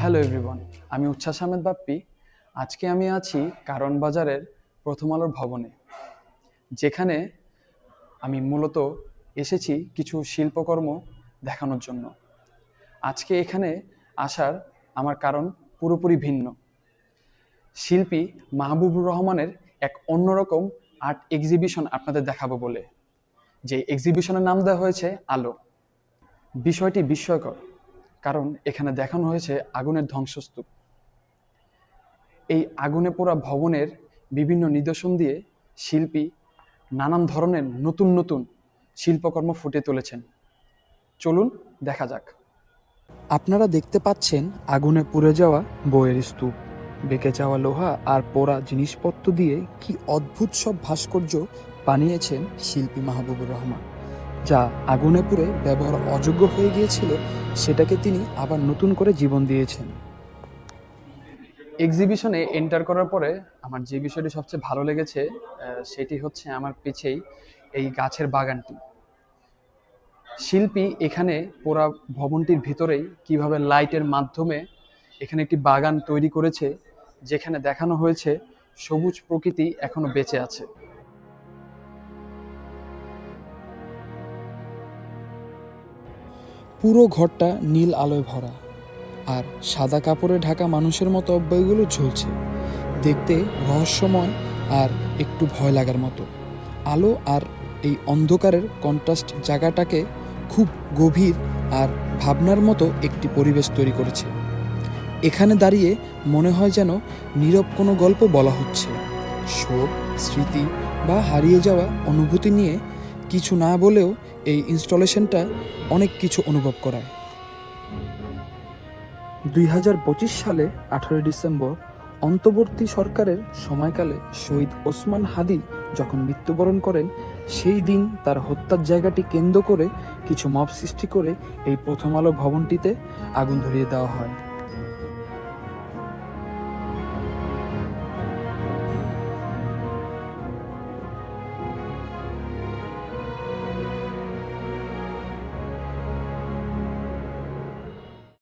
Hello everyone, আমি উচ্ছ্বাস আহমেদ বাপ্পি। আজকে আমি আছি কারণ বাজারের প্রথম আলোর ভবনে, যেখানে আমি মূলত এসেছি কিছু শিল্পকর্ম দেখানোর জন্য। আজকে এখানে আসার আমার কারণ পুরোপুরি ভিন্ন। শিল্পী মাহবুবুর রহমানের এক অন্যরকম আর্ট এক্সিবিশন আপনাদের দেখাবো বলে, যে এক্সিবিশনের নাম দেওয়া হয়েছে আলো। বিষয়টি বিস্ময়কর, কারণ এখানে দেখানো হয়েছে আগুনের ধ্বংসস্তূপ। এই আগুনে পোড়া ভবনের বিভিন্ন নিদর্শন দিয়ে শিল্পী নানান ধরনের নতুন নতুন শিল্পকর্ম ফুটিয়ে তুলেছেন। চলুন দেখা যাক। আপনারা দেখতে পাচ্ছেন আগুনে পুড়ে যাওয়া বইয়ের স্তূপ, বেঁকে যাওয়া লোহা আর পোড়া জিনিসপত্র দিয়ে কি অদ্ভুত সব ভাস্কর্য বানিয়েছেন শিল্পী মাহবুবুর রহমান, যা আগুনে পুড়ে ব্যবহার অযোগ্য হয়ে গিয়েছিল, সেটাকে তিনি আবার নতুন করে জীবন দিয়েছেন। এক্সিবিশনে এন্টার করার পরে আমার যে বিষয়টি সবচেয়ে ভালো লেগেছে সেটি হচ্ছে আমার পিছেই এই গাছের বাগানটি। শিল্পী এখানে পুরা ভবনটির ভিতরেই কিভাবে লাইটের মাধ্যমে এখানে একটি বাগান তৈরি করেছে, যেখানে দেখানো হয়েছে সবুজ প্রকৃতি এখনো বেঁচে আছে। পুরো ঘরটা নীল আলোয় ভরা, আর সাদা কাপড়ে ঢাকা মানুষের মতো অব্যয়গুলো ঝুলছে, দেখতে রহস্যময় আর একটু ভয় লাগার মতো। আলো আর এই অন্ধকারের কন্ট্রাস্ট জায়গাটাকে খুব গভীর আর ভাবনার মতো একটি পরিবেশ তৈরি করেছে। এখানে দাঁড়িয়ে মনে হয় যেন নীরব কোনো গল্প বলা হচ্ছে, শোক, স্মৃতি বা হারিয়ে যাওয়া অনুভূতি নিয়ে কিছু না বলেও এই ইনস্টলেশনটা অনেক কিছু অনুভব করায়। 2025 সালে 18 ডিসেম্বর অন্তর্বর্তী সরকারের সময়কালে শহীদ ওসমান হাদি যখন মৃত্যুবরণ করেন, সেই দিন তার হত্যার জায়গাটি কেন্দ্র করে কিছু মব সৃষ্টি করে এই প্রথম আলো ভবনটিতে আগুন ধরিয়ে দেওয়া হয়।